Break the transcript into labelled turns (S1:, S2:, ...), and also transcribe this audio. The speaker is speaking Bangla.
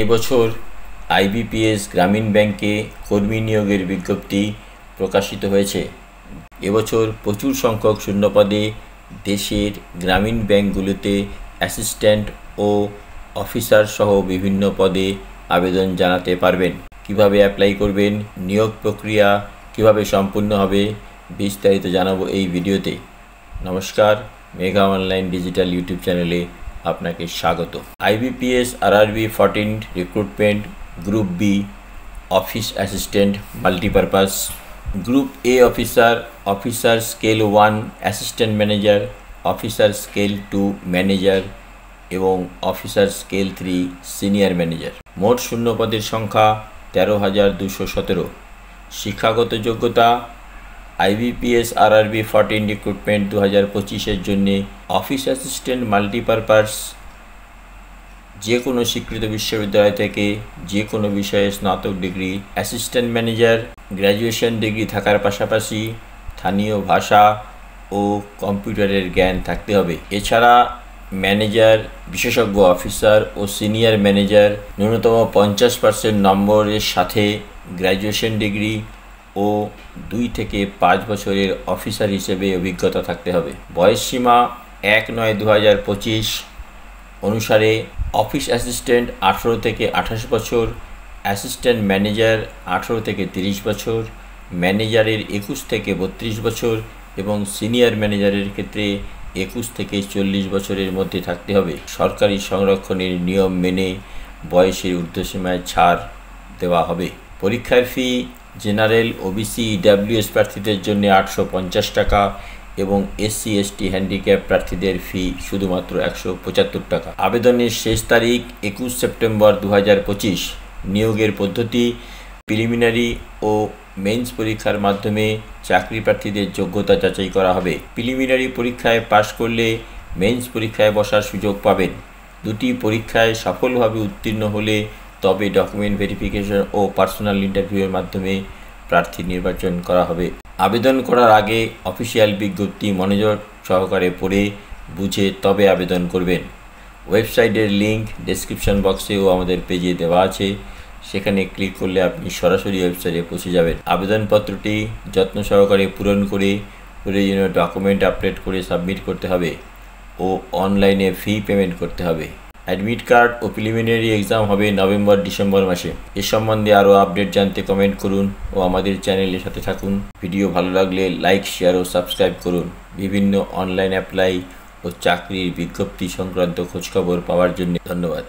S1: এবছর আইবিপিএস গ্রামীণ ব্যাংকে কর্মী নিয়োগের বিজ্ঞপ্তি প্রকাশিত হয়েছে। এবছর প্রচুর সংখ্যক শূন্যপদে দেশের গ্রামীণ ব্যাংকগুলোতে অ্যাসিস্ট্যান্ট ও অফিসার সহ বিভিন্ন পদে আবেদন জানাতে পারবেন। কিভাবে অ্যাপ্লাই করবেন, নিয়োগ প্রক্রিয়া কিভাবে সম্পূর্ণ হবে, বিস্তারিত জানাবো এই ভিডিওতে। নমস্কার, মেঘা অনলাইন ডিজিটাল ইউটিউব চ্যানেলে আপনাকে স্বাগত। IBPS RRB 14 recruitment group B office assistant multipurpose, group A officer scale 1 assistant manager, officer scale 2 manager এবং অফিসার স্কেল 3 সিনিয়র ম্যানেজার। মোট শূন্যপদের সংখ্যা 13,217। শিক্ষাগত যোগ্যতা আইবিপিএস আরআরবি 14 রিক্রুটমেন্ট 2025-এর জন্য অফিস অ্যাসিস্ট্যান্ট মাল্টিপারপাস যে কোনো স্বীকৃত বিশ্ববিদ্যালয় থেকে যে কোনো বিষয়ে স্নাতক degree, assistant manager graduation degree থাকার পাশাপাশি স্থানীয় ভাষা ও কম্পিউটারের জ্ঞান থাকতে হবে। এছাড়া ম্যানেজার, বিশেষজ্ঞ অফিসার ও সিনিয়র ম্যানেজার ন্যূনতম 50% নম্বরের সাথে গ্র্যাজুয়েশন ডিগ্রি ও 2 থেকে 5 বছরের অফিসার হিসেবে অভিজ্ঞতা থাকতে হবে। বয়সসীমা 1/9/2025 অনুসারে অফিস অ্যাসিস্ট্যান্ট 18 থেকে 28 বছর, অ্যাসিস্ট্যান্ট ম্যানেজার 18 থেকে 30 বছর, ম্যানেজারের 21 থেকে 32 বছর এবং সিনিয়র ম্যানেজারের ক্ষেত্রে 21 থেকে 40 বছরের মধ্যে থাকতে হবে। সরকারি সংরক্ষণের নিয়ম মেনে বয়সের ঊর্ধ্বসীমায় ছাড় দেওয়া হবে। পরীক্ষার ফি জেনারেল, ওবিসি, ইডাব্লিউএস প্রার্থীদের জন্য 850 টাকা এবং এসসি এসটি হ্যান্ডিক্যাপ প্রার্থীদের ফি শুধুমাত্র 175 টাকা। আবেদনের শেষ তারিখ 21 সেপ্টেম্বর 2025। নিয়োগের পদ্ধতি প্রিলিমিনারি ও মেন্স পরীক্ষার মাধ্যমে চাকরি প্রার্থীদের যোগ্যতা যাচাই করা হবে। প্রিলিমিনারি পরীক্ষায় পাশ করলে মেন্স পরীক্ষায় বসার সুযোগ পাবেন। দুটি পরীক্ষায় সফলভাবে উত্তীর্ণ হলে তবে ডকুমেন্ট ভেরিফিকেশন ও পার্সোনাল ইন্টারভিউয়ের মাধ্যমে প্রার্থী নির্বাচন করা হবে। আবেদন করার আগে অফিসিয়াল বিজ্ঞপ্তি মনোযোগ সহকারে পড়ে বুঝে তবে আবেদন করবেন। ওয়েবসাইটের লিঙ্ক ডেসক্রিপশন বক্সে ও আমাদের পেজে দেওয়া আছে, সেখানে ক্লিক করলে আপনি সরাসরি ওয়েবসাইটে পৌঁছে যাবেন। আবেদনপত্রটি যত্ন সহকারে পূরণ করে প্রয়োজনীয় ডকুমেন্ট আপলোড করে সাবমিট করতে হবে ও অনলাইনে ফি পেমেন্ট করতে হবে। অ্যাডমিট কার্ড ও প্রিলিমিনারি এক্সাম হবে নভেম্বর-ডিসেম্বর মাসে। এ সম্বন্ধে আরও আপডেট জানতে কমেন্ট করুন ও আমাদের চ্যানেলের সাথে থাকুন। ভিডিও ভালো লাগলে লাইক, শেয়ার ও সাবস্ক্রাইব করুন। বিভিন্ন অনলাইন অ্যাপ্লাই ও চাকরির বিজ্ঞপ্তি সংক্রান্ত খোঁজখবর পাওয়ার জন্য ধন্যবাদ।